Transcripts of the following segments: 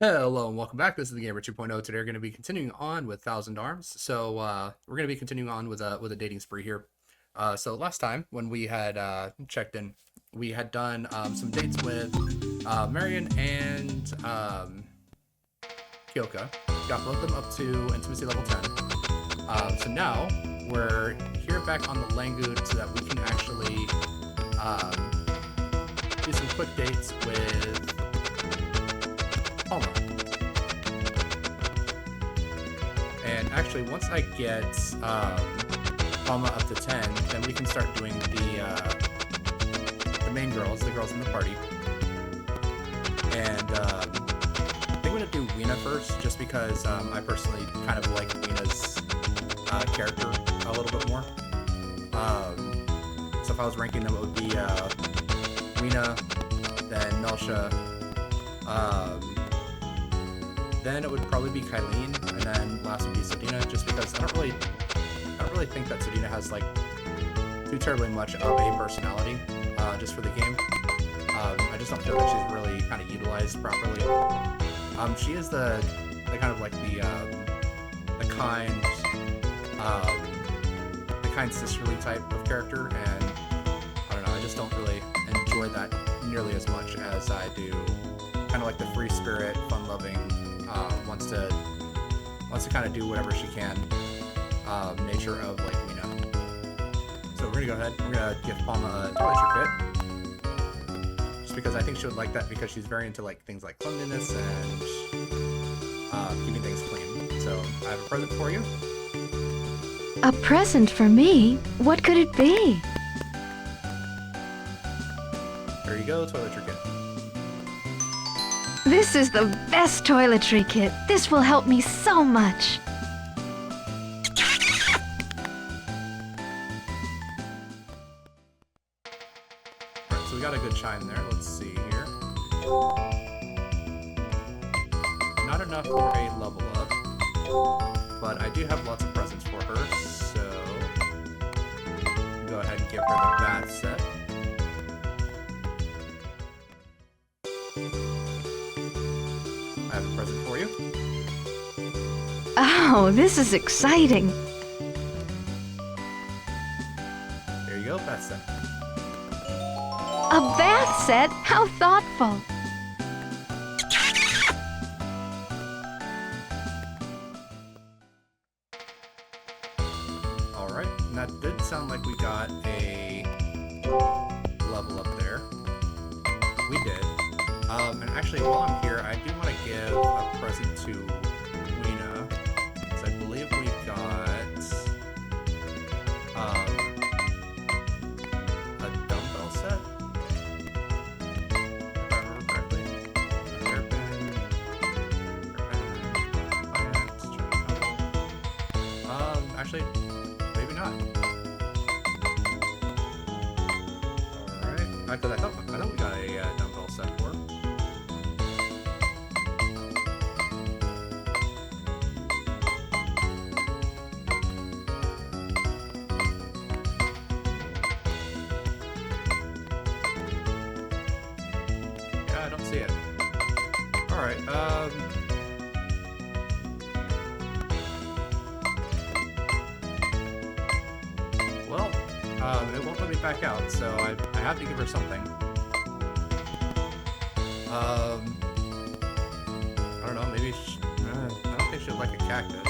Hello and welcome back. This is the Gamer 2.0. Today we're going to be continuing on with Thousand Arms. So we're going to be continuing on with a dating spree here. So last time when we had checked in, we had done some dates with Marion and Kyoka. Got both of them up to intimacy level 10. So now we're here back on the Langoot so that we can actually do some quick dates with Palma. And actually, once I get Palma up to 10, then we can start doing the main girls, the girls in the party. And I think I'm going to do Weena first, just because I personally kind of like Weena's character a little bit more. So if I was ranking them, it would be Weena, then Melsha, then it would probably be Kylene, and then last would be Sodina, just because I don't really think that Sodina has like too terribly much of a personality just for the game. I just don't feel that she's really kind of utilized properly. She is the kind of like the kind sisterly type of character, and I don't know, I just don't really enjoy that nearly as much as I do kind of like the free spirit, fun-loving, wants to kind of do whatever she can nature of like Weena. So we're gonna go ahead. We're gonna give Palma a toiletry kit, just because I think she would like that, because she's very into like things like cleanliness and keeping things clean. So I have a present for you. A present for me? What could it be? There you go, toiletry kit. This is the best toiletry kit. This will help me so much. Alright, so we got a good chime there. Let's see here. Not enough for a level up, but I do have lots of presents for her, so go ahead and give her the bath set. I have a present for you. Oh, this is exciting. There you go, bath set. A bath set? How thoughtful. Alright, and that did sound like we got a level up there. We did. And actually, while I'm here, I do want to give a present to Weena, because I believe we got a dumbbell set, if I remember correctly. A hairpin, actually, maybe not. Alright, because I thought we got a dumbbell set for her. I don't see it. Alright, well, it won't let me back out, so I have to give her something. I don't know, maybe I don't think she'd like a cactus.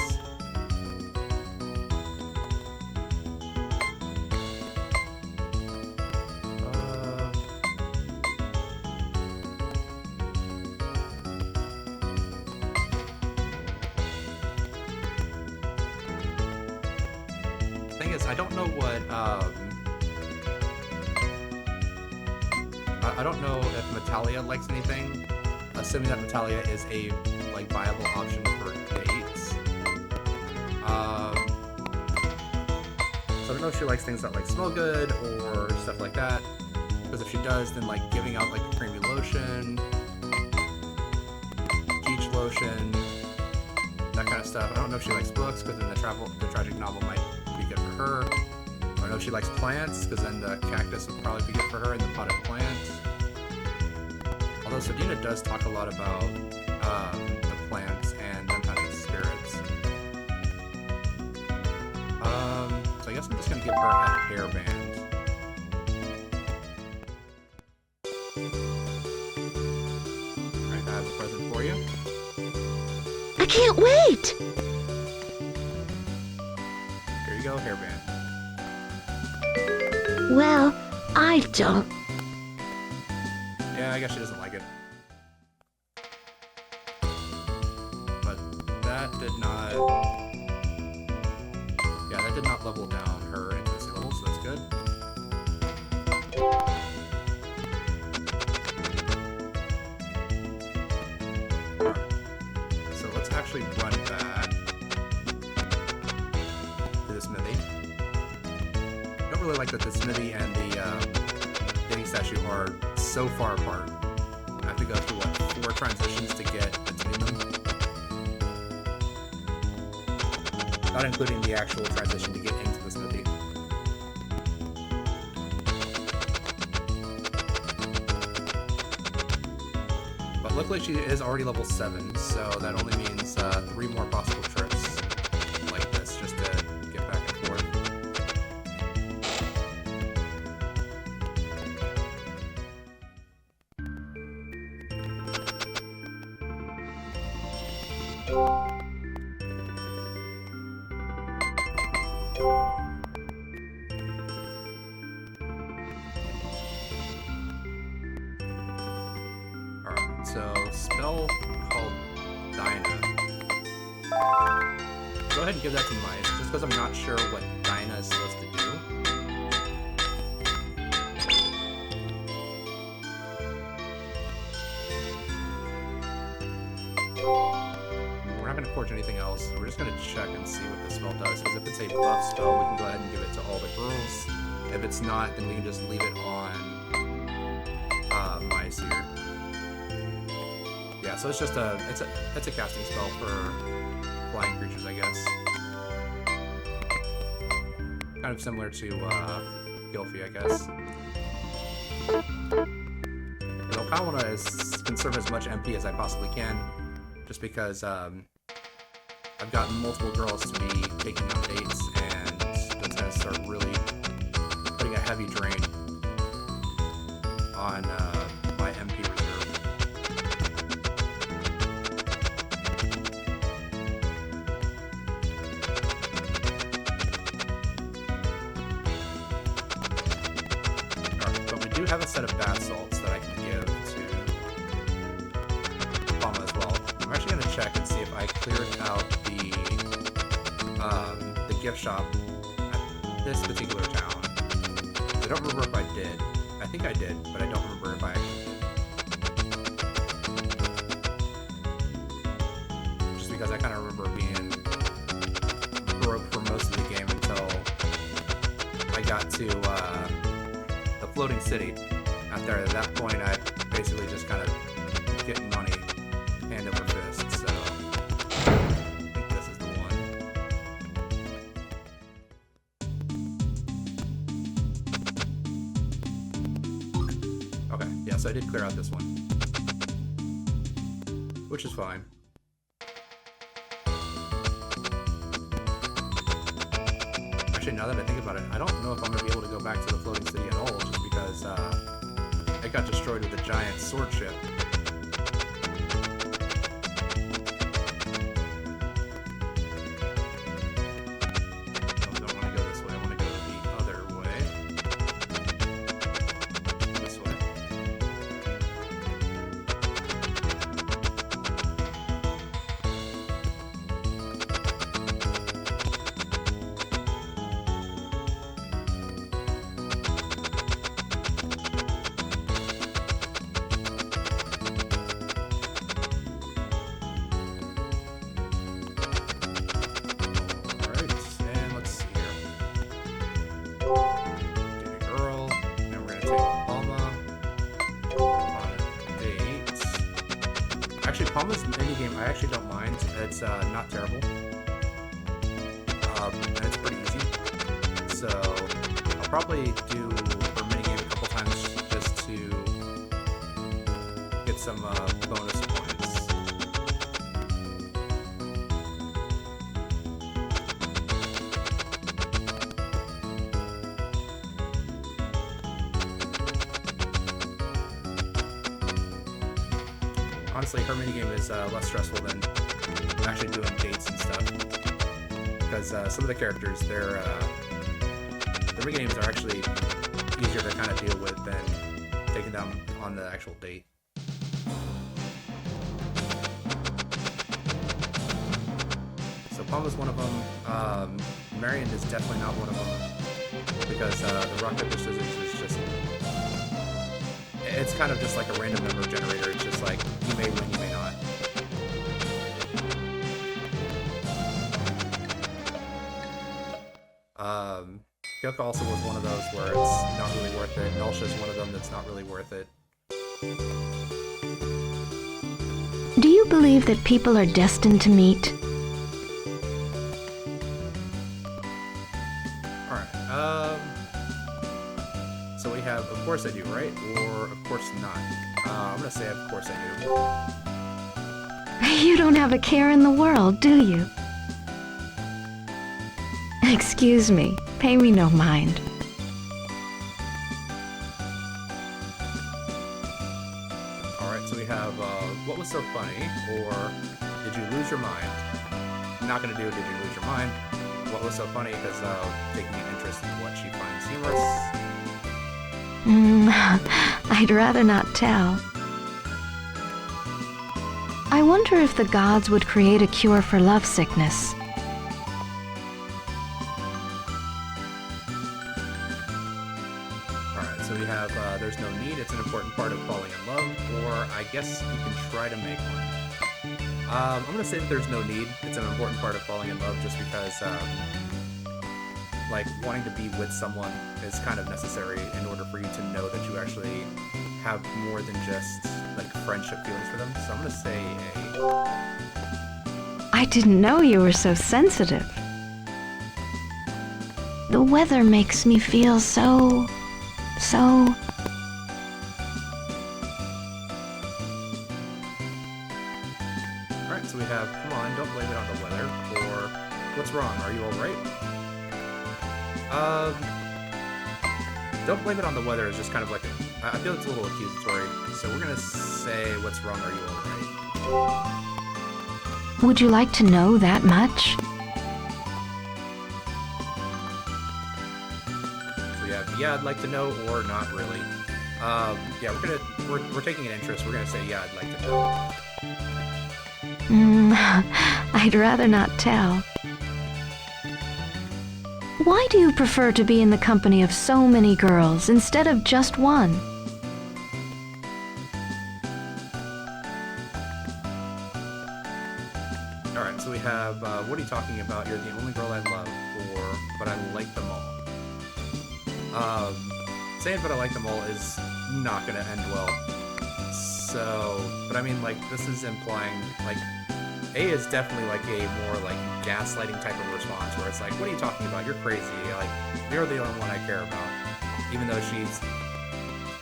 Thing is, I don't know what, I don't know if Metalia likes anything, assuming that Metalia is a, like, viable option for dates. So I don't know if she likes things that, like, smell good or stuff like that, because if she does, then, like, giving out, like, a creamy lotion, peach lotion, that kind of stuff. I don't know if she likes books, because then the tragic novel might be good for her. I don't know if she likes plants, because then the cactus would probably be good for her, and the potted plant. Although Sodina does talk a lot about give her a hairband. Alright, I have a present for you. I can't wait! Here you go, hairband. Well, I don't. Yeah, I guess she doesn't like it. But that did not... Yeah, that did not level down her intimacy level, so that's good. Alright. So let's actually run back to the smithy. I don't really like that the smithy and the dating statue are so far apart. I have to go through, what, 4 transitions to get between them? Not including the actual transition to get into the smithy. But luckily she is already level 7, so that only means 3 more possible trips like this, just to get back and forth. Alright, so spell called Dinah. Go ahead and give that to Mice, just because I'm not sure what Dinah is supposed to do. We're not going to forge anything else. We're just going to check and see what the spell does, because if it's a buff spell, we can go ahead and give it to all the girls. If it's not, then we can just leave it on Mice here. Yeah, so it's just it's a casting spell for flying creatures, I guess. Kind of similar to Gilfie, I guess. But I kind of want to conserve as much MP as I possibly can, just because I've got multiple girls to be taking on dates, and that's going to start really putting a heavy drain on my MP reserve. Alright, but we do have a set of bath salts that I can give to Palma as well. I'm actually going to check and see if I cleared out the gift shop at this particular town. I don't remember if I did. I think I did, but I don't remember if I actually did. Just because I kind of remember being broke for most of the game until I got to the floating city. After at that point, I basically just kind of getting money hand over fist. So I think this is the one. Okay, yeah, so I did clear out this one, which is fine. Actually, now that I think about it, I don't know if I'm going to be able to go back to the floating city at all, just because it got destroyed with a giant sword ship. I don't want to go this way, I want to go the other way. This way. Palma's minigame, I actually don't mind. It's not terrible. And it's pretty easy. So I'll probably do her minigame a couple times just to get some bonus points. honestly, her minigame is less stressful than actually doing dates and stuff. Because some of the characters, their minigames are actually easier to kind of deal with than taking them on the actual date. So Palma's one of them. Marion is definitely not one of them because the rock paper scissors is just, it's kind of just like a random number generator. It's just like you may win, you may not. Kyoko also was one of those where it's not really worth it. Nulsha's one of them that's not really worth it. Do you believe that people are destined to meet? Alright, so we have of course I do, right? Or of course not. I'm gonna say of course I do. You don't have a care in the world, do you? Excuse me, pay me no mind. Alright, so we have, what was so funny, or did you lose your mind? I'm not gonna do did you lose your mind. What was so funny, because taking an interest in what she finds humorous. I'd rather not tell. I wonder if the gods would create a cure for lovesickness. So we have, there's no need, it's an important part of falling in love, or I guess you can try to make one. I'm gonna say that there's no need, it's an important part of falling in love just because, like, wanting to be with someone is kind of necessary in order for you to know that you actually have more than just, like, friendship feelings for them, so I'm gonna say A. I didn't know you were so sensitive. The weather makes me feel so... Alright, so we have, come on, don't blame it on the weather, or what's wrong, are you alright? Don't blame it on the weather is just kind of like I feel it's a little accusatory, so we're gonna say what's wrong, are you alright? Would you like to know that much? So yeah, I'd like to know, or not really. Yeah, we're taking an interest, we're gonna say yeah, I'd like to know. I'd rather not tell. Why do you prefer to be in the company of so many girls instead of just one? Alright, so we have, what are you talking about? You're the only girl I love, or, but I like them all. Saying but I like them all is not gonna end well. So, but I mean, like, this is implying, like, A is definitely, like, a more, like, gaslighting type of response, where it's like, what are you talking about? You're crazy. Like, you're the only one I care about. Even though she's,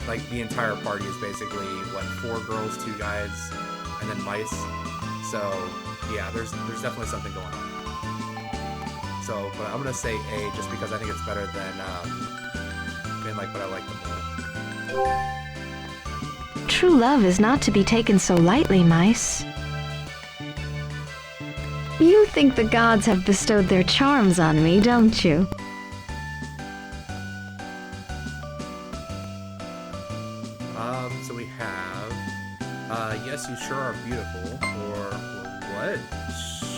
like, the entire party is basically, what, 4 girls, 2 guys, and then mice. So, yeah, there's definitely something going on. So, but I'm gonna say A, just because I think it's better than, being like, but I like them all. True love is not to be taken so lightly, mice. You think the gods have bestowed their charms on me, don't you? So we have, yes, you sure are beautiful, or what?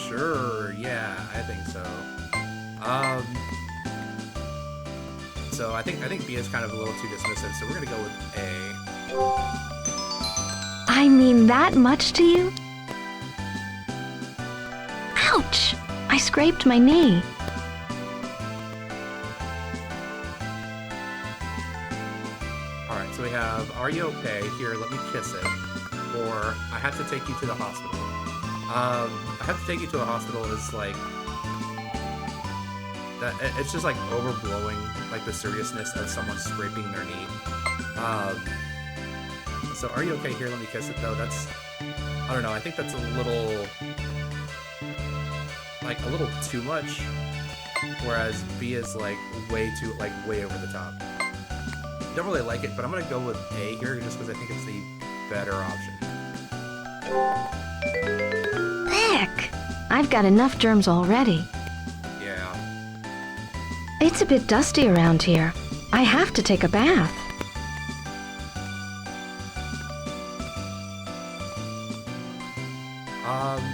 Sure, yeah, I think so. So I think B is kind of a little too dismissive, so we're gonna go with A. I mean that much to you? Ouch! I scraped my knee. Alright, so we have, are you okay? Here, let me kiss it. Or, I have to take you to the hospital. I have to take you to a hospital is like, that it's just like overblowing like the seriousness of someone scraping their knee. So are you okay? Here, let me kiss it though. That's, I don't know, I think that's a little too much, whereas B is like way over the top. Don't really like it, but I'm gonna go with A here just because I think it's the better option. Heck, I've got enough germs already. Yeah. It's a bit dusty around here. I have to take a bath.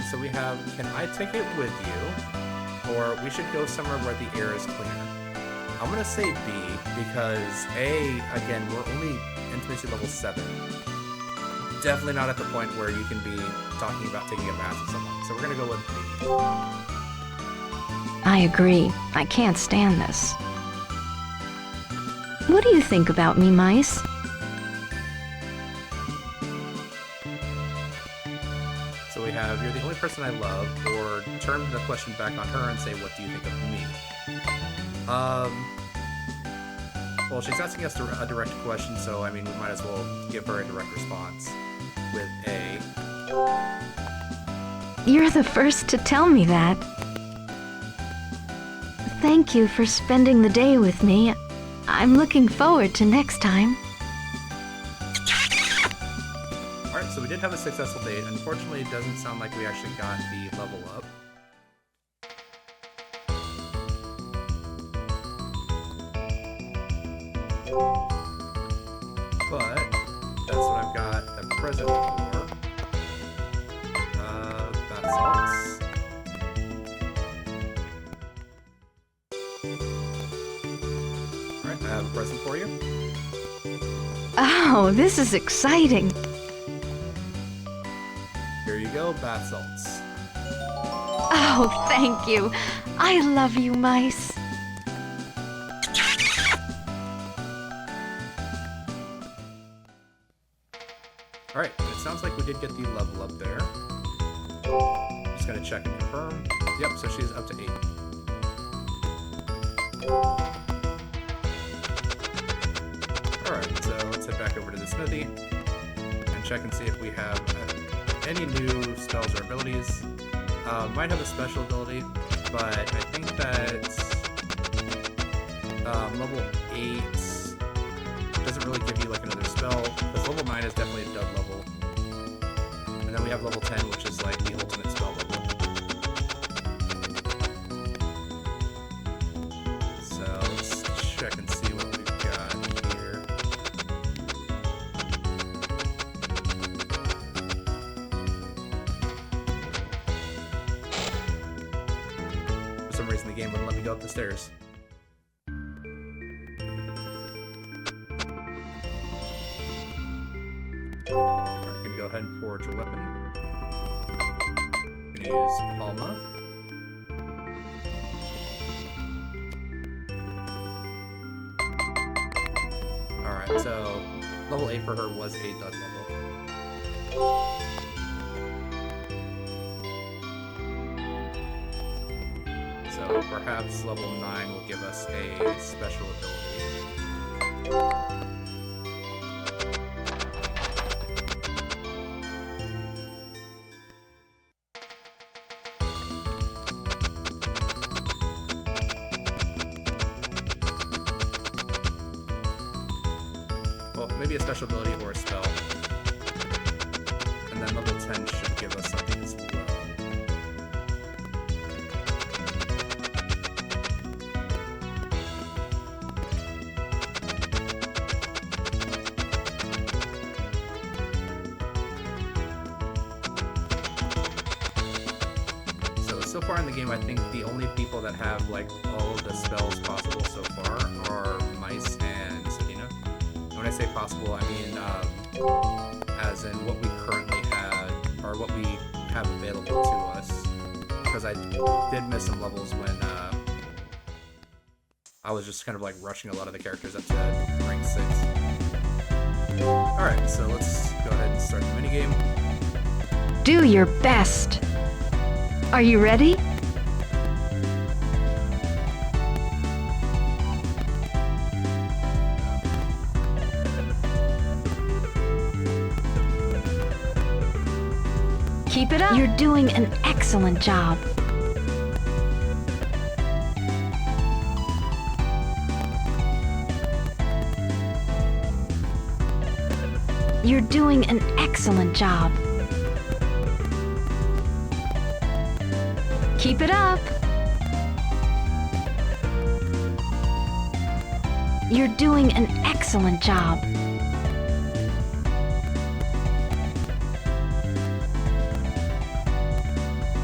So we have, can I take it with you? Or we should go somewhere where the air is cleaner. I'm gonna say B, because A, again, we're only intimacy level 7. Definitely not at the point where you can be talking about taking a bath with someone. So we're gonna go with B. I agree. I can't stand this. What do you think about me, mice? So we have, you're the only person I love, or turn the question back on her and say, what do you think of me? Well, she's asking us a direct question, so, I mean, we might as well give her a direct response with A. You're the first to tell me that. Thank you for spending the day with me. I'm looking forward to next time. Alright, so we did have a successful date. Unfortunately, it doesn't sound like we actually got the level up. But that's what I've got a present for. Bath salts. Alright, I have a present for you. Oh, this is exciting. Here you go, bath salts. Oh, thank you. I love you, mice. Alright, it sounds like we did get the level up there. Just gonna check and confirm. Yep, so she's up to 8. Alright, so let's head back over to the smithy and check and see if we have any new spells or abilities. Might have a special ability, but I think that level 8 doesn't really give you like another spell, because level 9 is definitely a dud level. And then we have level 10, which is like the ultimate spell level. So let's check and see what we've got here. For some reason the game wouldn't let me go up the stairs. Alright, gonna go ahead and forge a weapon. Gonna use Palma. Alright, so level 8 for her was a dud level. So perhaps level 9 will give us a special ability. Well, maybe a special ability or a spell. And then level 10 should give us something as well. So far in the game, I think the only people that have like all of the spells possible so far are Mice and Sabina. And when I say possible, I mean as in what we currently had, or what we have available to us. Because I did miss some levels when I was just kind of like rushing a lot of the characters up to rank 6. Alright, so let's go ahead and start the minigame. Do your best. Are you ready? Keep it up. You're doing an excellent job. You're doing an excellent job. Keep it up. You're doing an excellent job.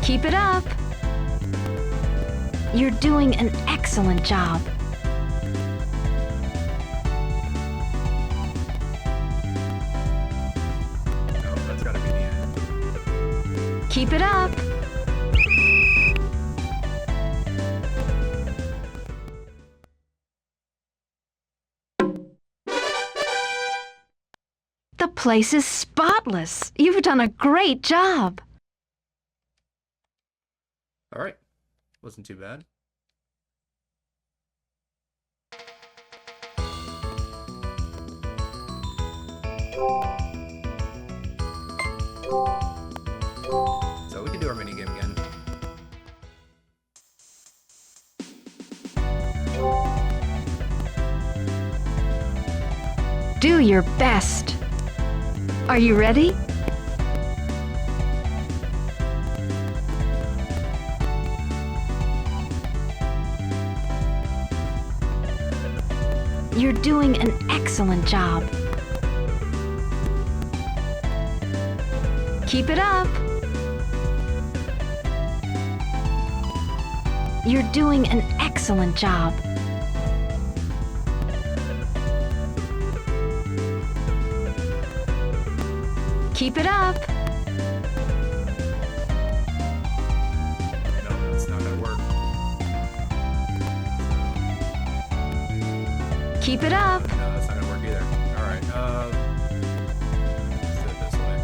Keep it up. You're doing an excellent job. No, that's gotta be the end. Keep it up. The place is spotless. You've done a great job. All right, wasn't too bad. So we can do our mini game again. Do your best. Are you ready? You're doing an excellent job. Keep it up. You're doing an excellent job. Keep it up. No, that's not gonna work. Keep it up. No, that's not gonna work either. All right, let's do it this way.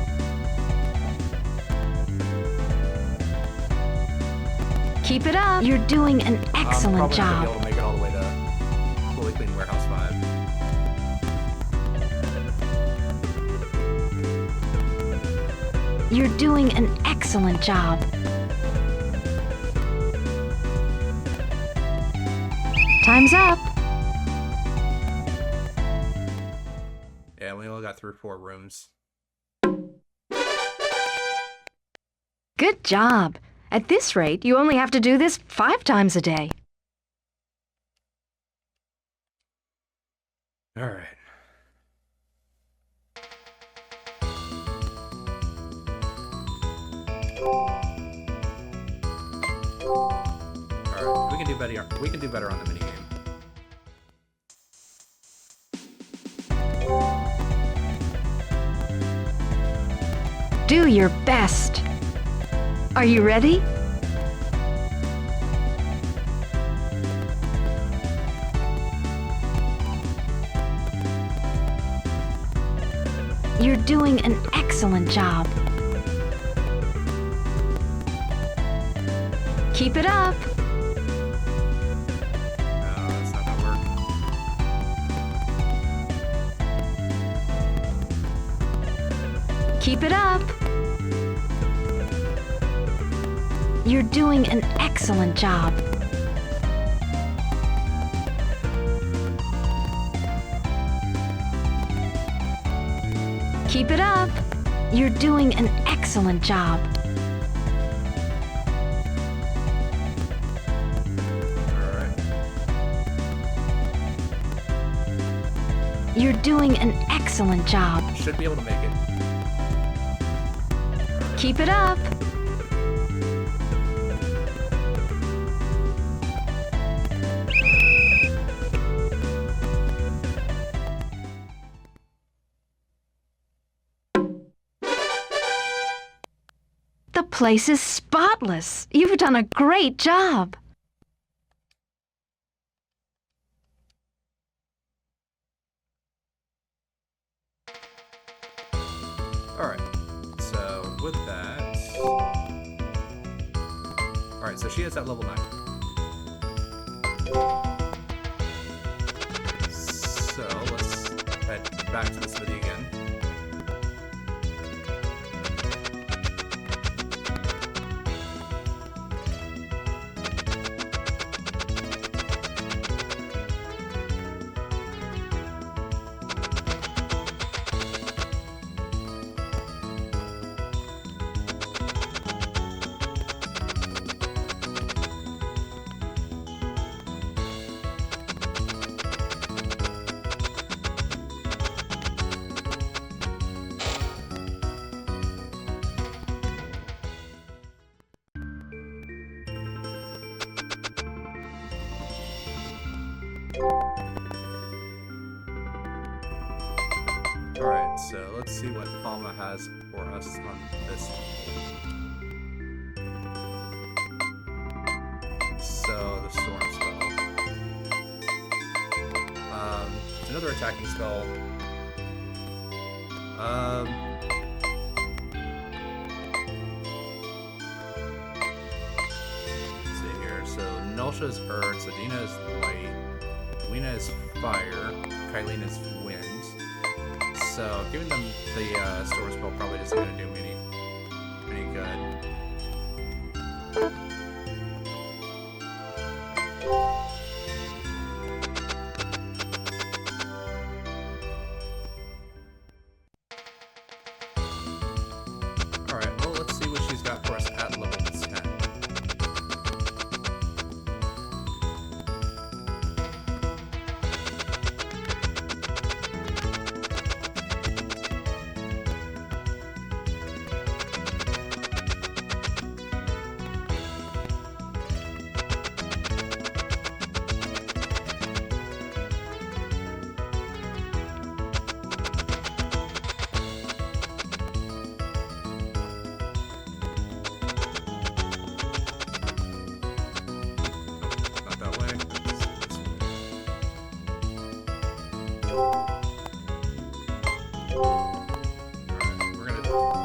Keep it up. You're doing an excellent I'm probably not job. gonna be able to make it all the way to fully clean Warehouse 5. You're doing an excellent job. Time's up. Yeah, we only got through 4 rooms. Good job. At this rate, you only have to do this 5 times a day. All right. All right, we can do better. We can do better on the minigame. Do your best. Are you ready? You're doing an excellent job. Keep it up. No, that's not gonna work. Keep it up. You're doing an excellent job. Keep it up. You're doing an excellent job. All right. You're doing an excellent job. Should be able to make it. Keep it up. The place is spotless. You've done a great job. All right. So with that, all right. So she is at level 9. So let's head back to the smithy again. Alright, so let's see what Palma has for us on this level. So, the Storm spell. It's another attacking spell. Let's see here. So, Nulsha's Earth, so Dina is Light, Lena is Fire, Kylene is Wind. So, giving them the Storm spell probably isn't going to do me any good. Alright, well, let's see what she's got for us at level 10.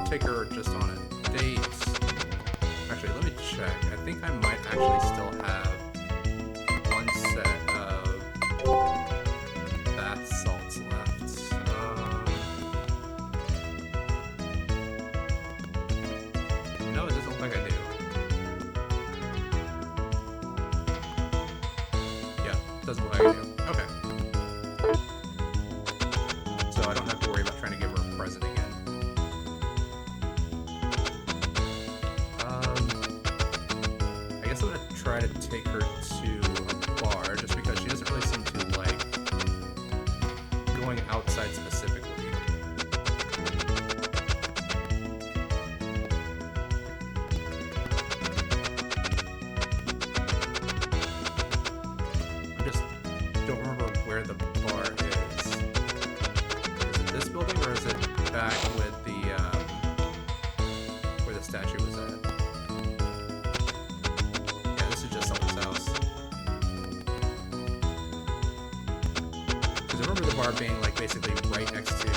Take her just on a date. Actually, let me check. I think I might actually still have one set of bath salts left. No, it doesn't look like I do. Yeah, it doesn't look like I do. Okay. So I don't have to worry about trying to give her a present again. I'm gonna try to take her to a bar just because she doesn't really seem to like going outside specifically. I just don't remember where the bar is. Is it this building or is it back with the where the statue was at? Bar being like basically right next to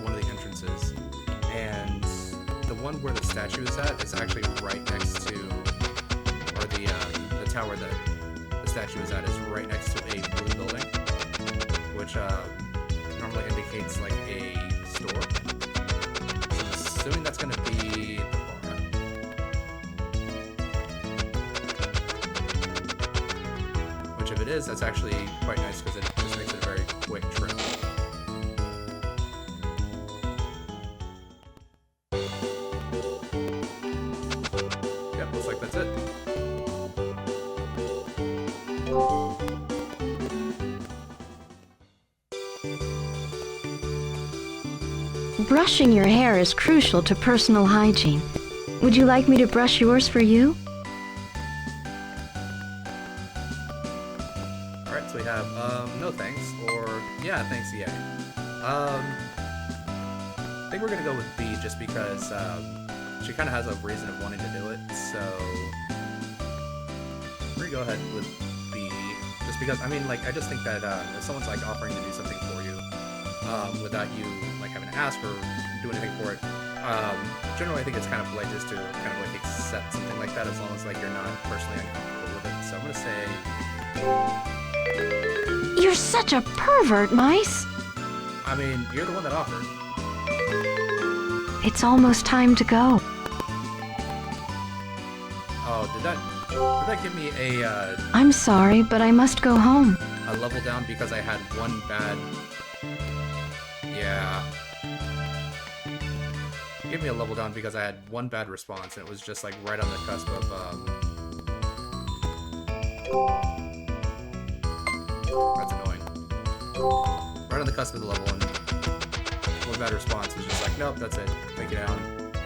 one of the entrances, and the one where the statue is at is actually right next to, or the tower that the statue is at is right next to a blue building, which normally indicates like a store. So I'm assuming that's going to be the bar. Which if it is, that's actually quite nice because it just makes it a very quick trip. Yep, looks like that's it. Brushing your hair is crucial to personal hygiene. Would you like me to brush yours for you? Alright, so we have, no thanks, or, yeah, thanks, yeah. I think we're gonna go with B just because, she kind of has a reason of wanting to do it, so we're gonna go ahead with B, just because, I mean, like, I just think that, if someone's, like, offering to do something for you, without you, like, having to ask or do anything for it, generally I think it's kind of polite just to kind of, like, accept something like that as long as, like, you're not personally uncomfortable with it, so I'm gonna say... You're such a pervert, Mice! I mean, you're the one that offered. It's almost time to go. Oh, did that give me a, I'm sorry, but I must go home. a level down because I had one bad... Yeah. Give me a level down because I had one bad response, and it was just, like, right on the cusp of, That's annoying. Right on the cusp of the level, and one bad response is just like, nope, that's it. Take it down,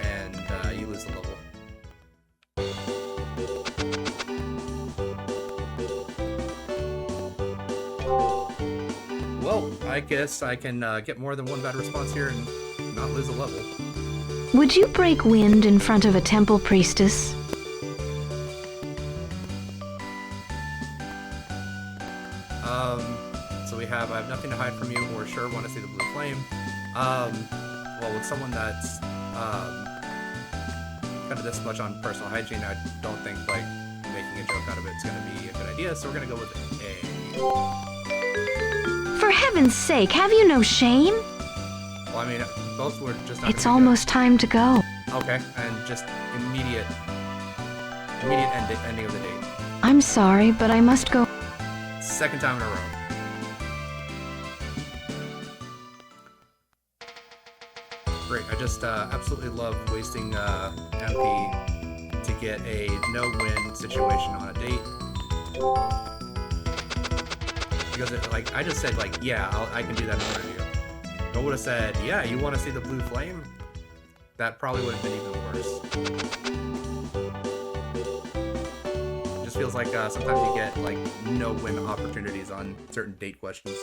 and you lose the level. Well, I guess I can get more than one bad response here and not lose a level. Would you break wind in front of a temple priestess? So we have, I have nothing to hide from you, or sure want to see the blue flame. Well, with someone that's kind of this much on personal hygiene, I don't think like making a joke out of it is going to be a good idea. So we're going to go with A. For heaven's sake, have you no shame? Well, I mean, both were just not. It's almost time to go. Okay, and just immediate ending of the date. I'm sorry, but I must go. Second time in a row. Great, I just absolutely love wasting MP to get a no-win situation on a date. Because I just said like, yeah, I can do that in front of you. If I would have said, yeah, you want to see the blue flame? That probably would have been even worse. It just feels like sometimes you get like no-win opportunities on certain date questions.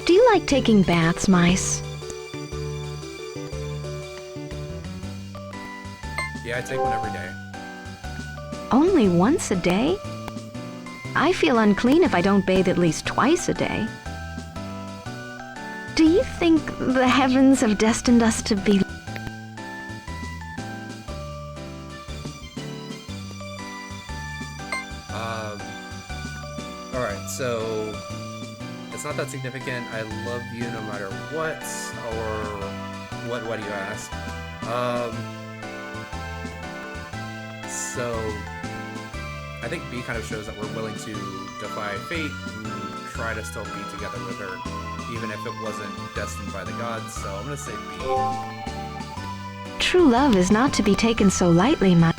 Do you like taking baths, mice? Yeah, I take one every day. Only once a day? I feel unclean if I don't bathe at least twice a day. Do you think the heavens have destined us to be... Alright, so... It's not that significant. I love you no matter what, or... What do you ask? So... I think B kind of shows that we're willing to defy fate and try to still be together with her, even if it wasn't destined by the gods, so I'm gonna say B. True love is not to be taken so lightly, mice.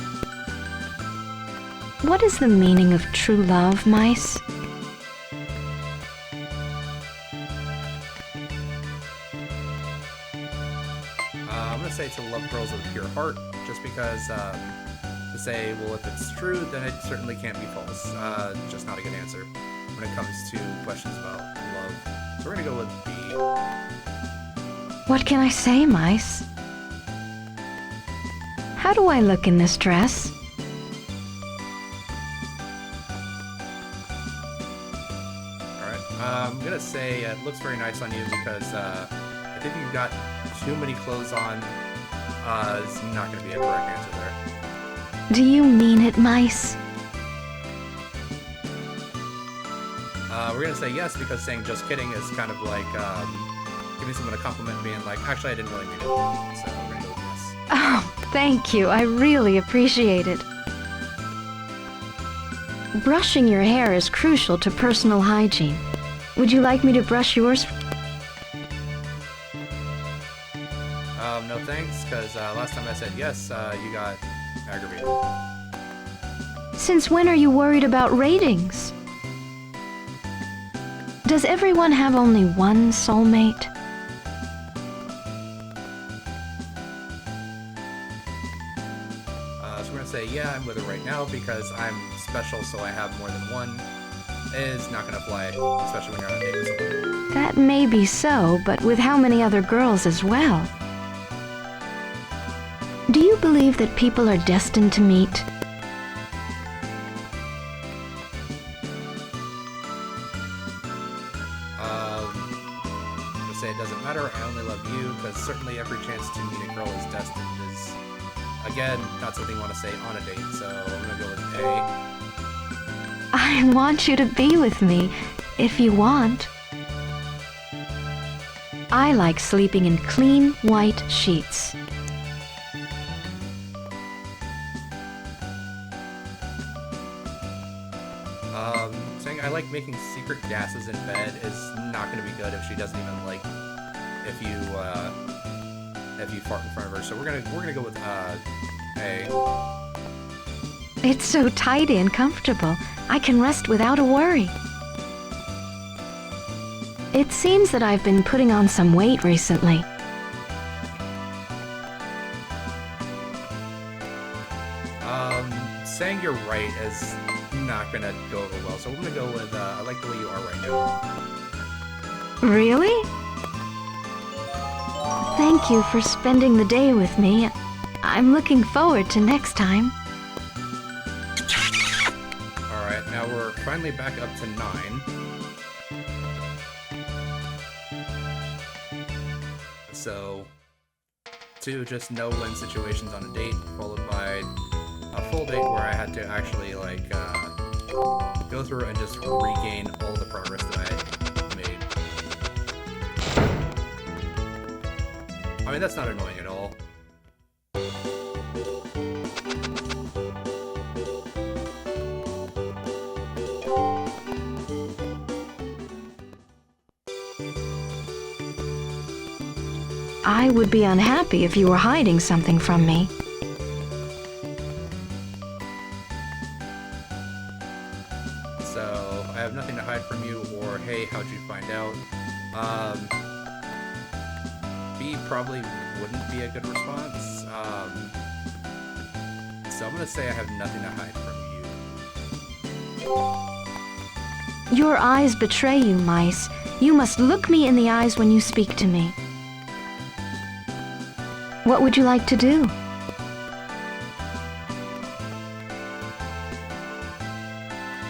What is the meaning of true love, mice? I'm gonna say to love girls with a pure heart, just because, to say, well, if it's true, then it certainly can't be false. Just not a good answer when it comes to questions about love. So we're gonna go with B. What can I say, mice? How do I look in this dress? Alright, I'm gonna say it looks very nice on you because I think you've got too many clothes on. Is not gonna be a correct answer there. Do you mean it, mice? We're gonna say yes because saying just kidding is kind of like giving someone a compliment, being like, actually, I didn't really mean it. So we're gonna go with yes. Oh, thank you. I really appreciate it. Brushing your hair is crucial to personal hygiene. Would you like me to brush yours? No thanks, because last time I said yes, you got aggravated. Since when are you worried about ratings? Does everyone have only one soulmate? So we're gonna say, yeah, I'm with her right now because I'm special, so I have more than one. Is not gonna fly, especially when you're on a date with someone. That may be so, but with how many other girls as well? Do you believe that people are destined to meet? I'm gonna say it doesn't matter, I only love you, because certainly every chance to meet a girl is destined is, again, not something you want to say on a date, so I'm gonna go with A. I want you to be with me, if you want. I like sleeping in clean, white sheets. Saying I like making secret gases in bed is not going to be good if she doesn't even like if you fart in front of her. So we're gonna go with A. It's so tidy and comfortable. I can rest without a worry. It seems that I've been putting on some weight recently. Saying you're right is not gonna go over well, so I'm gonna go with, I like the way you are right now. Really? Thank you for spending the day with me. I'm looking forward to next time. Alright, now we're finally back up to 9. So, 2, just no-win situations on a date, followed by a full date where I had to actually, like, go through and just regain all the progress that I made. I mean, that's not annoying at all. I would be unhappy if you were hiding something from me. So, I have nothing to hide from you, or hey, how'd you find out? B probably wouldn't be a good response. So I'm gonna say I have nothing to hide from you. Your eyes betray you, mice. You must look me in the eyes when you speak to me. What would you like to do?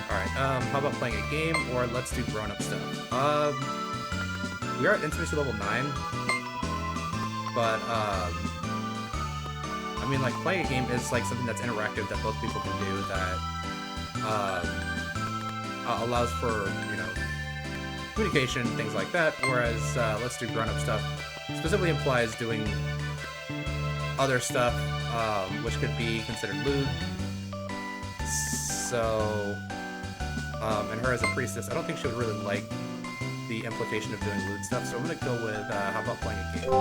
Alright, how about playing a game, or let's do grown-up stuff? We are at intimacy level 9, but, I mean, like, playing a game is, like, something that's interactive that both people can do that, allows for, you know, communication, things like that, whereas, let's do grown-up stuff specifically implies doing other stuff, which could be considered lewd. So, and her as a priestess, I don't think she would really like the implication of doing lewd stuff, so I'm gonna go with, how about playing a game?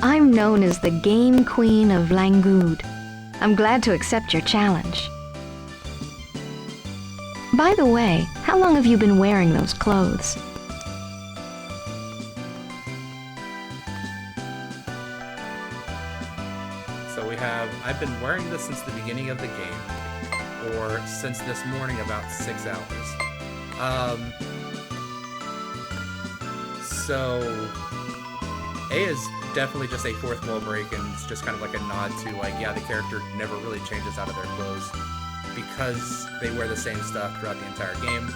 I'm known as the Game Queen of Langood. I'm glad to accept your challenge. By the way, how long have you been wearing those clothes? So we have, I've been wearing this since the beginning of the game, or since this morning about 6 hours. So A is definitely just a fourth wall break, and it's just kind of like a nod to, like, yeah, the character never really changes out of their clothes because they wear the same stuff throughout the entire game.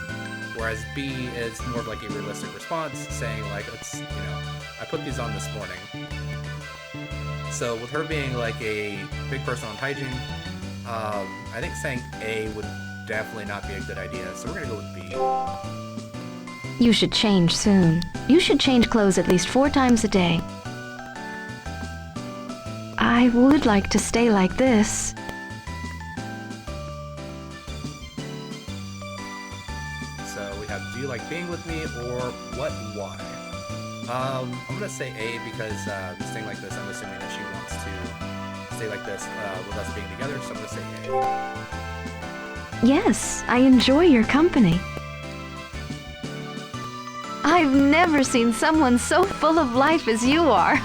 Whereas B is more of like a realistic response, saying like, it's, you know, I put these on this morning. So with her being like a big person on hygiene, I think saying A would definitely not be a good idea. So we're gonna go with B. You should change soon. You should change clothes at least 4 times a day. I would like to stay like this. So we have, do you like being with me, or what, why? I'm gonna say A because staying like this, I'm assuming that she wants to stay like this with us being together, so I'm gonna say A. Yes, I enjoy your company. I've never seen someone so full of life as you are.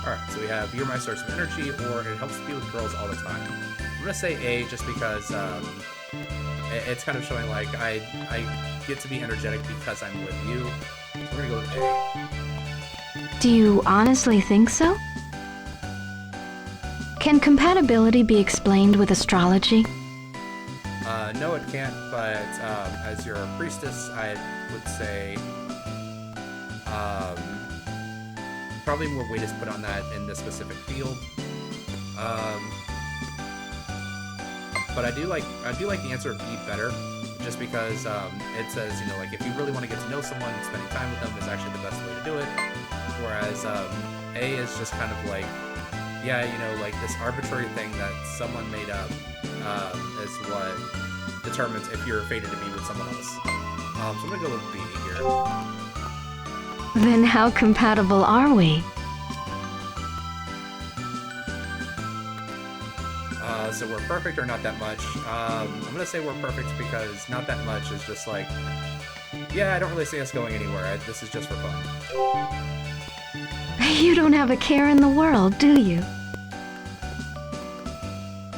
Alright, so we have, you're my source of energy, or it helps to be with girls all the time. I'm gonna say A just because it's kind of showing like I get to be energetic because I'm with you. So we're gonna go with A. Do you honestly think so? Can compatibility be explained with astrology? No, it can't, but as you're a priestess, I would say probably more weight is put on that in this specific field. But I do like the answer of B better, just because it says, you know, like, if you really want to get to know someone, spending time with them is actually the best way to do it. Whereas A is just kind of like, yeah, you know, like this arbitrary thing that someone made up is what determines if you're fated to be with someone else. So I'm gonna go with B here. Then how compatible are we? So we're perfect or not that much. I'm gonna say we're perfect because not that much is just like, yeah, I don't really see us going anywhere. This is just for fun. You don't have a care in the world, do you?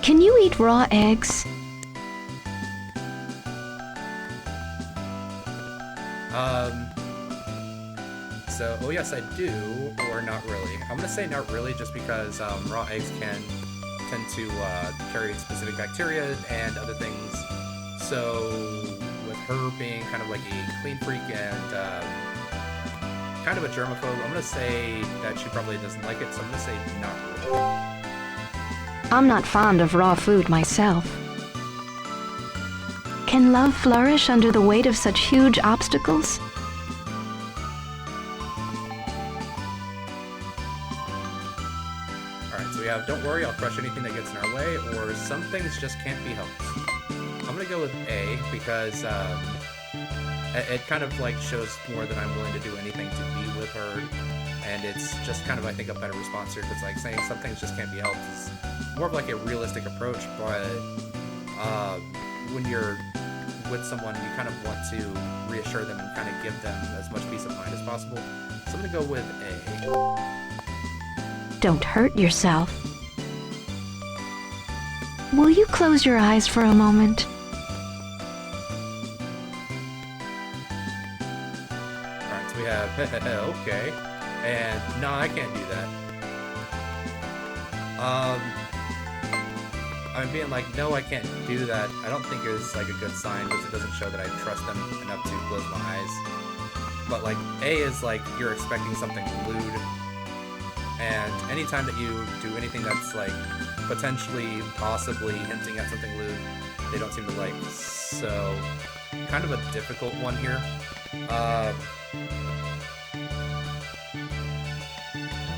Can you eat raw eggs? So, oh yes, I do, or not really. I'm gonna say not really, just because raw eggs can tend to carry specific bacteria and other things. So, with her being kind of like a clean freak and kind of a germaphobe, I'm gonna say that she probably doesn't like it. So I'm gonna say not really. I'm not fond of raw food myself. Can love flourish under the weight of such huge obstacles? Alright, so we have don't worry, I'll crush anything that gets in our way, or some things just can't be helped. I'm gonna go with A, because it kind of like shows more that I'm willing to do anything to be with her, and it's just kind of, I think, a better response here, because like saying some things just can't be helped is more of like a realistic approach, but when you're with someone, you kind of want to reassure them and kind of give them as much peace of mind as possible. So I'm gonna go with A. Don't hurt yourself. Will you close your eyes for a moment? Alright, so we have okay. And no, I can't do that. I'm being like, no, I can't do that. I don't think is like a good sign, because it doesn't show that I trust them enough to close my eyes. But like A is like you're expecting something lewd. And anytime that you do anything that's like potentially, possibly hinting at something lewd, they don't seem to like. So, kind of a difficult one here.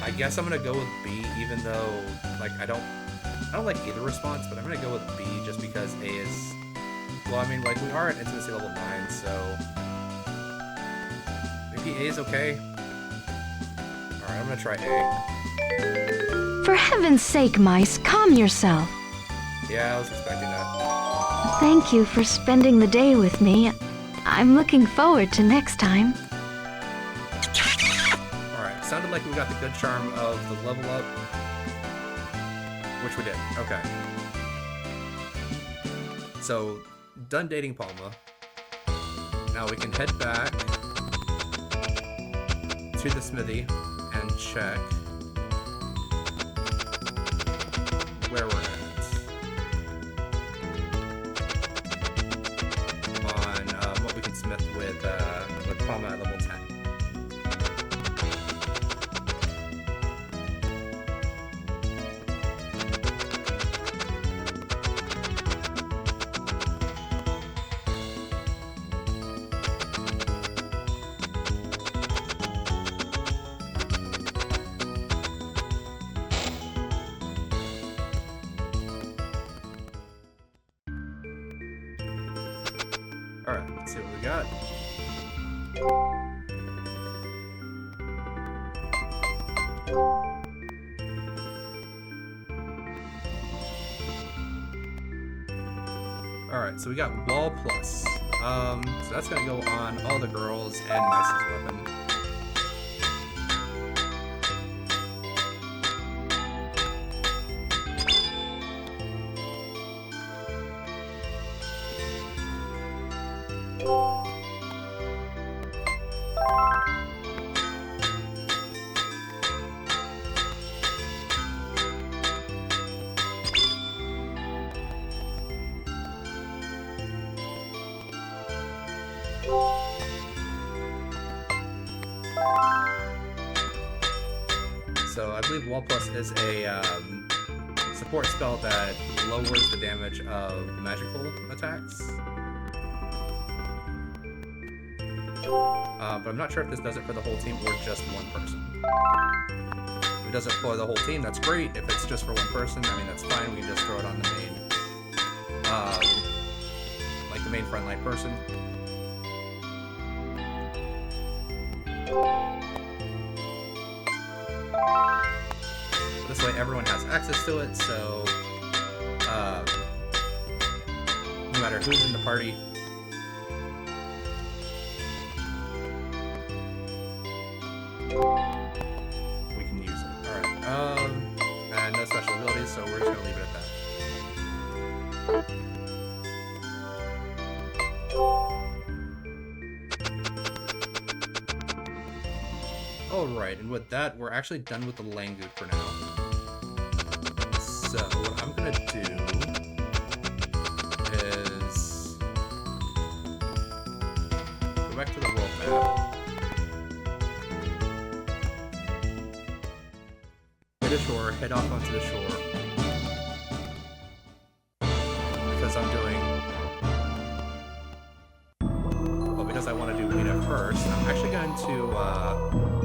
I guess I'm gonna go with B, even though like I don't like either response, but I'm gonna go with B just because A is. Well, I mean, like we are at intimacy level 9, so maybe A is okay. Alright, I'm gonna try A. For heaven's sake, Mice, calm yourself. Yeah, I was expecting that. Thank you for spending the day with me. I'm looking forward to next time. Alright, sounded like we got the good charm of the level up. Which we did. Okay. So, done dating Palma. Now we can head back to the smithy and check where we're at on what we can smith with Palma at level 10. Alright, let's see what we got. Alright, so we got Wall Plus. So that's gonna go on all the girls and Mice's weapon. So I believe Wall Plus is a support spell that lowers the damage of magical attacks. But I'm not sure if this does it for the whole team or just one person. If it does it for the whole team, that's great. If it's just for one person, I mean, that's fine. We can just throw it on the main, like the main frontline person. This way everyone has access to it, so no matter who's in the party. Alright, and with that, we're actually done with the Langoot for now. So, what I'm gonna do is go back to the world map. Hit a shore, head off onto the shore. Because I'm doing... Well, because I want to do Lena first, I'm actually going to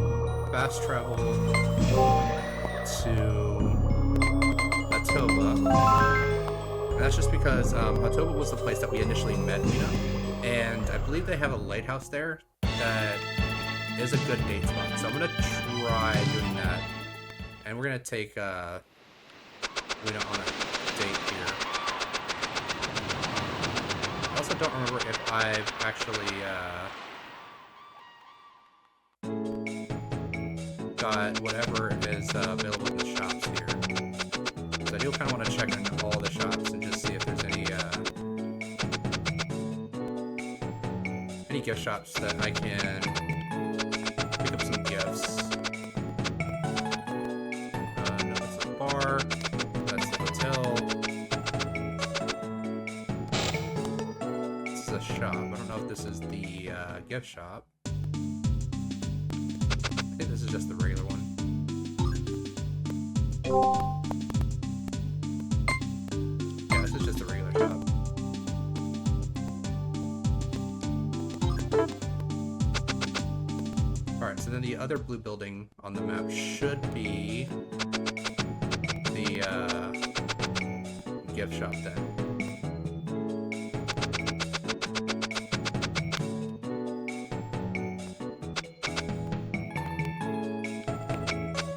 fast travel to Atoba. And that's just because Atoba was the place that we initially met Lena. And I believe they have a lighthouse there that is a good date spot. So I'm going to try doing that. And we're going to take Lena on a date here. I also don't remember if I've actually got whatever is available in the shops here. So I do kind of want to check into all the shops and just see if there's any gift shops that I can pick up some gifts. No, that's a bar. That's the hotel. This is a shop. I don't know if this is the gift shop. I think this is just the regular one. Yeah, this is just a regular shop. Alright, so then the other blue building on the map should be the gift shop then.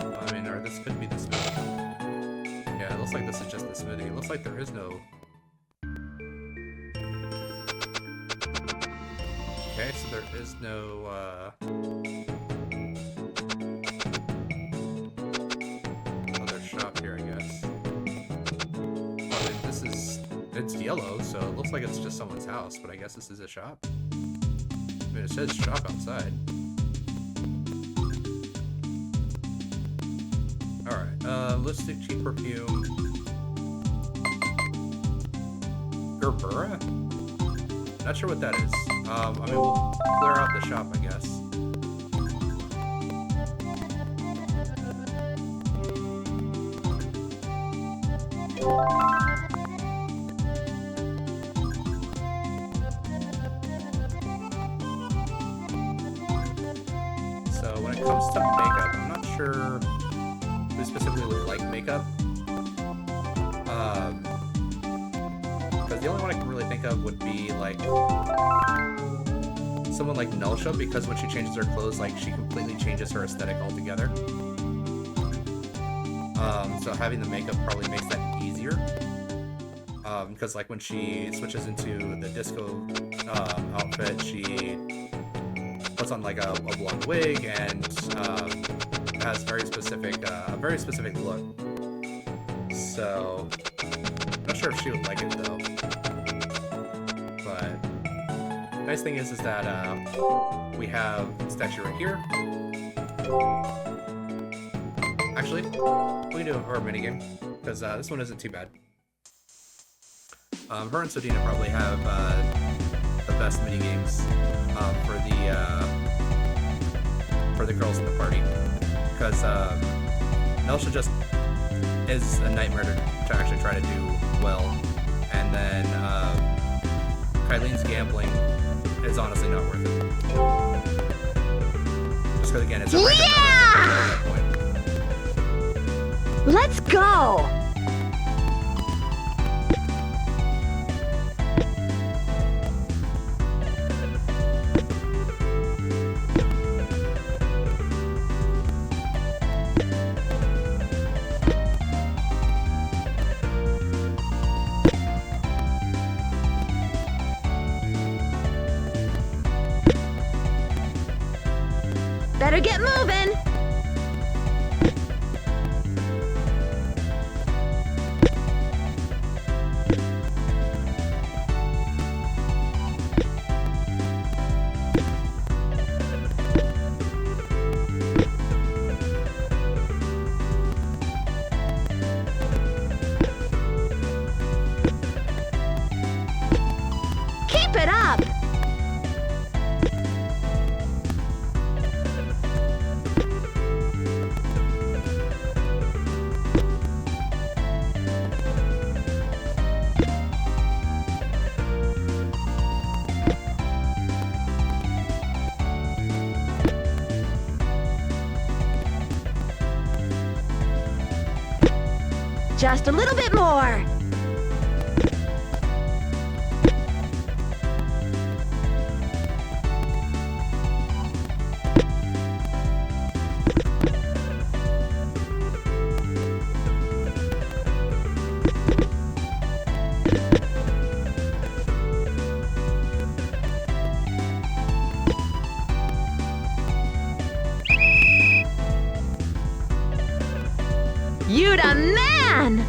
I mean, or this could be the smoothie. Yeah, it looks like this is just the smoothie. It looks like there is no... Okay, so there is no, other shop here, I guess. Well, this is... It's yellow, so it looks like it's just someone's house, but I guess this is a shop. I mean, it says shop outside. Alright, lipstick, cheap perfume. Gerbera? Not sure what that is. I mean, we'll clear out the shop, I guess. So when it comes to makeup, I'm not sure who specifically would like makeup. Because the only one I can really think of would be like someone like Nelsha, because when she changes her clothes, like she completely changes her aesthetic altogether. So having the makeup probably makes that easier. Because like when she switches into the disco outfit, she puts on like a blonde wig and has a very specific look. So I'm not sure if she would like it though. But nice thing is that we have a statue right here. Actually, we can do a horror minigame because this one isn't too bad. Her and Sodina probably have the best minigames for the girls in the party, because Nelsha just is a nightmare to actually try to do well, and then Kylene's gambling is honestly not worth it. Just because again, it's a random number at that point. Let's go! Better get moving! Just a little bit more. You the man!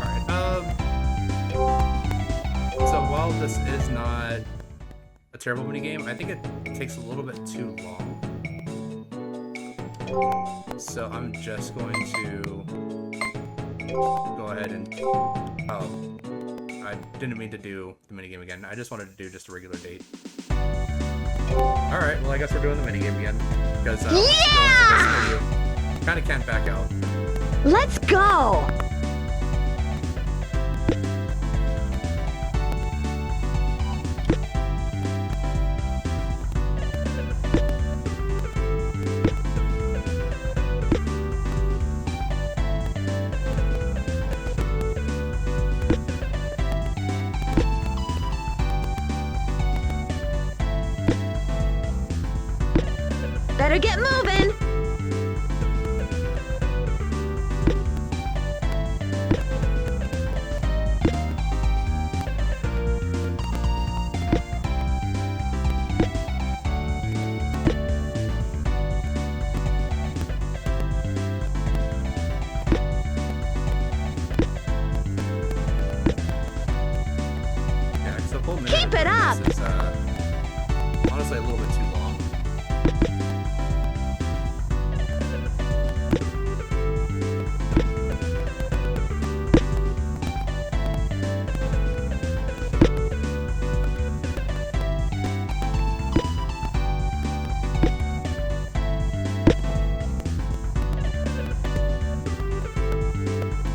Alright, so while this is not a terrible minigame, I think it takes a little bit too long. So I'm just going to go ahead and... Oh, I didn't mean to do the minigame again. I just wanted to do just a regular date. Alright, well I guess we're doing the minigame again. Because once you go into this video, you kinda can't back out. Let's go! Better get moving! Yeah, because the full minute Keep it up! This is honestly a little bit too long.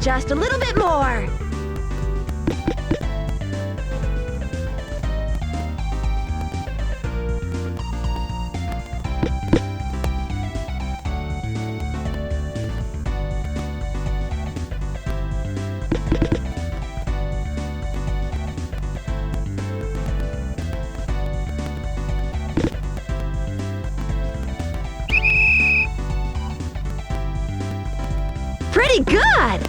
Just a little bit more! Pretty good!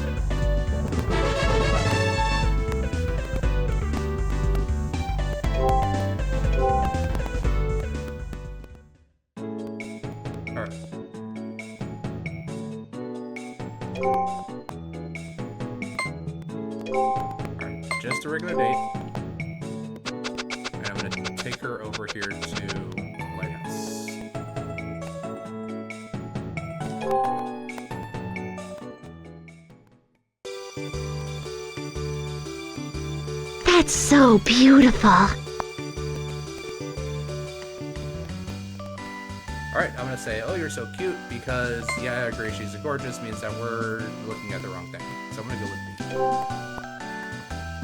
Alright. Alright, just a regular date. And I'm gonna take her over here to the lighthouse. That's so beautiful. Alright, I'm gonna say, oh, you're so cute, because, yeah, I agree, she's gorgeous, means that we're looking at the wrong thing. So I'm gonna go with B.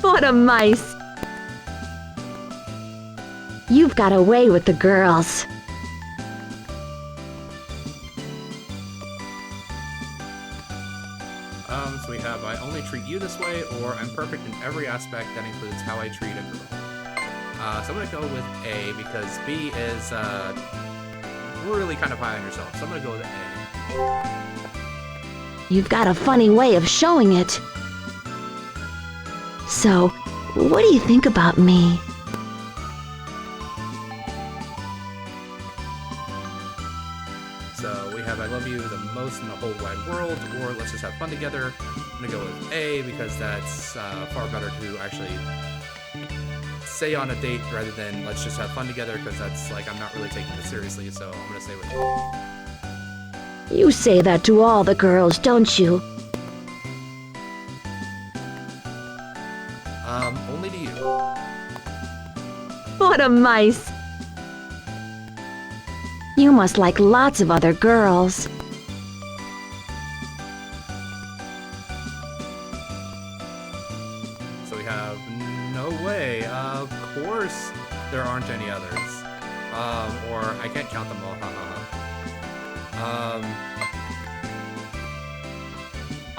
What a mice! You've got away with the girls. So we have, I only treat you this way, or I'm perfect in every aspect that includes how I treat a girl. So I'm gonna go with A, because B is, really kind of high on yourself, so I'm gonna go with A. You've got a funny way of showing it. So, what do you think about me? So we have I love you the most in the whole wide world, or let's just have fun together. I'm gonna go with A, because that's far better to actually say on a date rather than let's just have fun together, because that's like I'm not really taking this seriously, so I'm gonna say with A. You say that to all the girls, don't you? Only to you. What a mice! You must like lots of other girls. So we have no way. Of course there aren't any others. Or I can't count them all.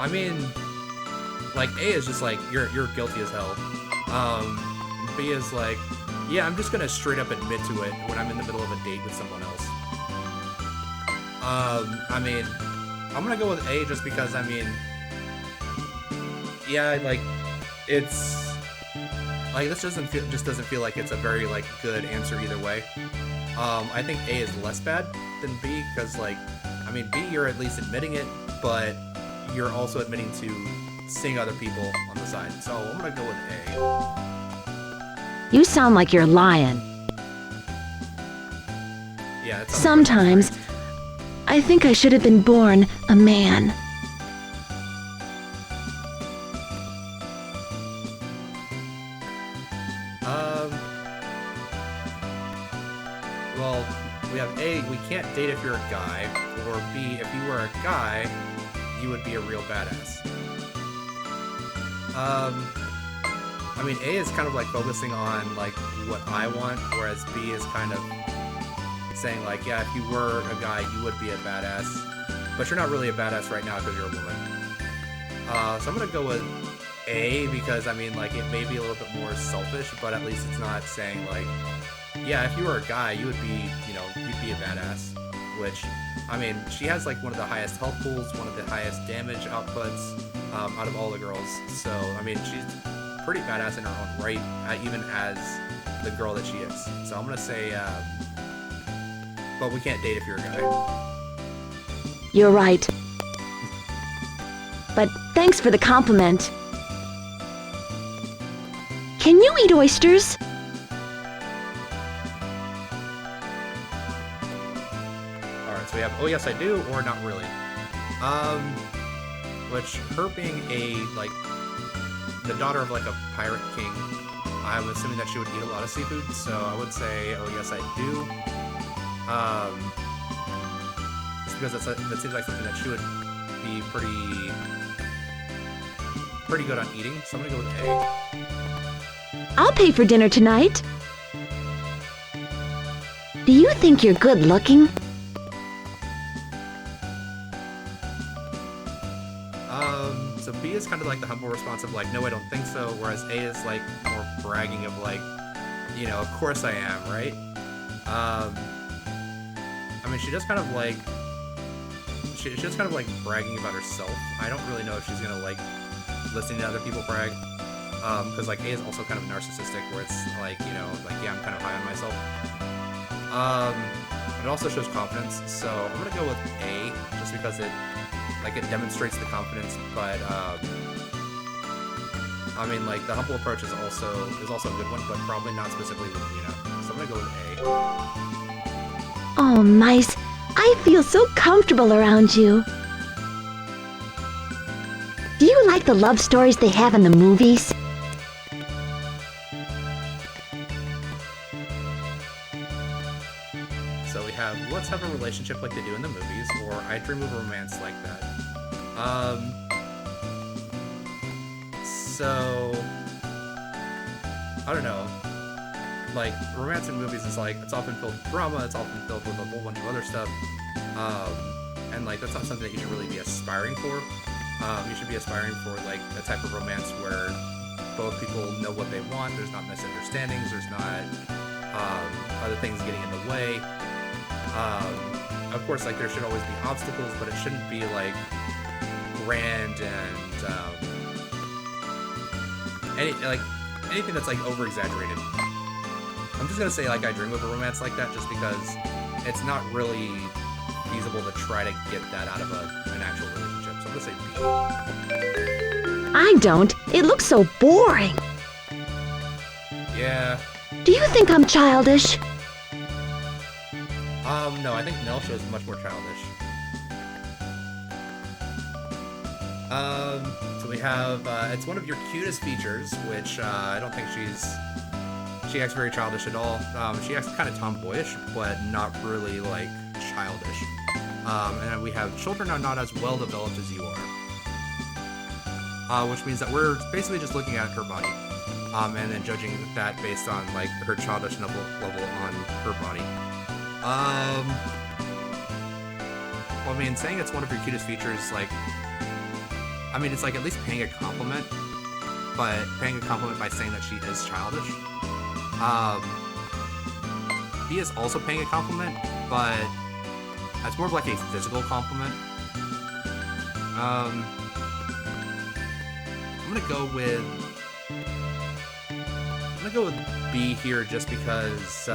I mean, like A is just like you're guilty as hell. B is like, yeah, I'm just gonna straight up admit to it when I'm in the middle of a date with someone else. I mean, I'm gonna go with A just because, I mean, yeah, like, it's, like, this doesn't feel like it's a very, like, good answer either way. I think A is less bad than B, because, like, I mean, B, you're at least admitting it, but you're also admitting to seeing other people on the side. So I'm gonna go with A. You sound like you're lying. Yeah, it's sometimes I think I should have been born a man. Well, we have A, we can't date if you're a guy, or B, if you were a guy, you would be a real badass. I mean, A is kind of like focusing on like what I want, whereas B is kind of saying like, yeah, if you were a guy, you would be a badass, but you're not really a badass right now because you're a woman. So I'm gonna go with A because, I mean, like, it may be a little bit more selfish, but at least it's not saying like, yeah, if you were a guy, you would be, you know, you'd be a badass, which, I mean, she has like one of the highest health pools, one of the highest damage outputs out of all the girls, so, I mean, she's pretty badass in her own right, even as the girl that she is. So I'm gonna say, but we can't date if you're a guy. You're right. But thanks for the compliment. Can you eat oysters? Alright, so we have, oh yes I do, or not really. Which, her being a, like, the daughter of, like, a pirate king, I'm assuming that she would eat a lot of seafood, so I would say, oh yes I do. Just because that seems like something that she would be pretty good on eating, so I'm gonna go with A. I'll pay for dinner tonight. Do you think you're good looking? So B is kind of like the humble response of like, no, I don't think so, whereas A is like more bragging of like, you know, of course I am, right? I mean, she just kind of like, she's just kind of like bragging about herself. I don't really know if she's gonna like listening to other people brag, because like A is also kind of narcissistic, where it's like, you know, like, yeah, I'm kind of high on myself. It also shows confidence, so I'm gonna go with A just because it demonstrates the confidence, but I mean, like, the humble approach is also a good one, but probably not specifically with Luna. So I'm gonna go with A. Oh, mice, I feel so comfortable around you. Do you like the love stories they have in the movies? So we have, let's have a relationship like they do in the movies, or I dream of a romance like that. So, I don't know. Like, romance in movies is like, it's often filled with drama, it's often filled with a whole bunch of other stuff. And like, that's not something that you should really be aspiring for. You should be aspiring for like a type of romance where both people know what they want, there's not misunderstandings, there's not other things getting in the way. Of course, like, there should always be obstacles, but it shouldn't be like grand and anything that's like over exaggerated. I'm just gonna say like I dream of a romance like that, just because it's not really feasible to try to get that out of an actual relationship. So I'm gonna say B. I don't. It looks so boring. Yeah. Do you think I'm childish? No, I think Nelsha is much more childish. So we have, it's one of your cutest features, which, I don't think she acts very childish at all. She acts kind of tomboyish, but not really, like, childish. And then we have, children are not as well developed as you are. Which means that we're basically just looking at her body. and then judging that based on like her childish level on her body. Well, I mean, saying it's one of your cutest features, like, I mean, it's like at least paying a compliment, but paying a compliment by saying that she is childish. He is also paying a compliment, but that's more of like a physical compliment. I'm gonna go with B here just because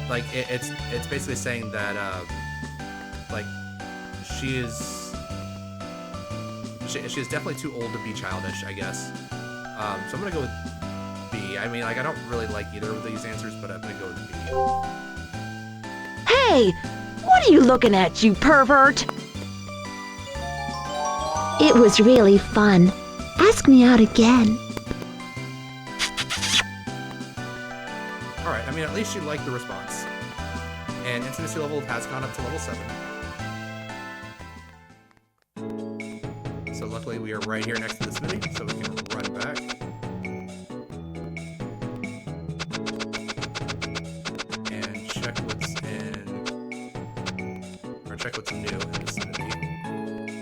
like it's basically saying that like she is definitely too old to be childish, I guess. So I'm gonna go with B. I mean, like, I don't really like either of these answers, but I'm gonna go with B. Hey, what are you looking at, you pervert? It was really fun. Ask me out again. Alright, I mean, at least she liked the response. And intimacy level has gone up to level 7. So luckily we are right here next to the smithy, so we can run back. And check what's check what's new in the smithy.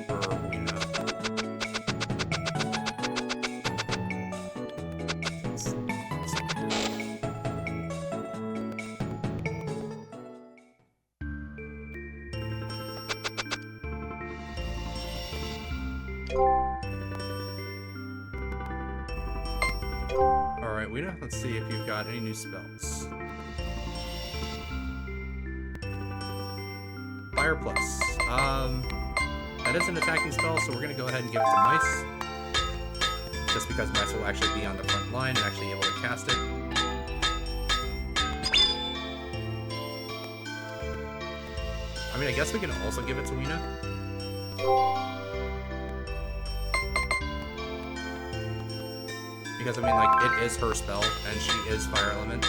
For Weena. Alright, Weena, let's see if you've got any new spells. Fire Plus. That is an attacking spell, so we're gonna go ahead and give it to Mice. Just because Mice will actually be on the front line and actually able to cast it. I mean, I guess we can also give it to Weena. Because, I mean, like, it is her spell, and she is Fire Element.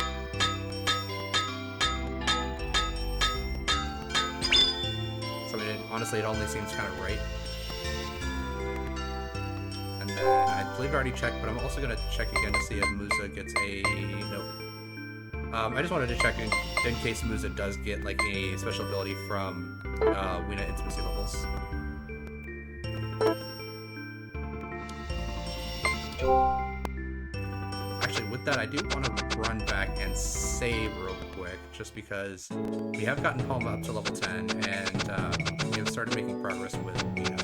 So, I mean, honestly, it only seems kind of right. And then, I believe I already checked, but I'm also going to check again to see if Musa gets a... Nope. I just wanted to check in case Musa does get, like, a special ability from Weena Intimacy levels. Actually, with that, I do want to run back and save real quick, just because we have gotten Palma up to level 10, and we have started making progress with Weena.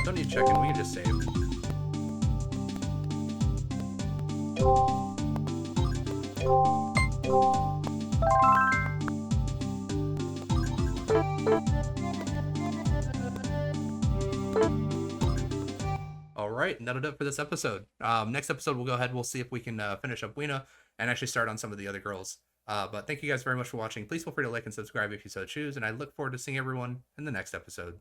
Don't need to check in, we can just save. Alright, and that'll do it for this episode. Next episode, we'll go ahead, we'll see if we can finish up Weena and actually start on some of the other girls. But thank you guys very much for watching. Please feel free to like and subscribe if you so choose, and I look forward to seeing everyone in the next episode.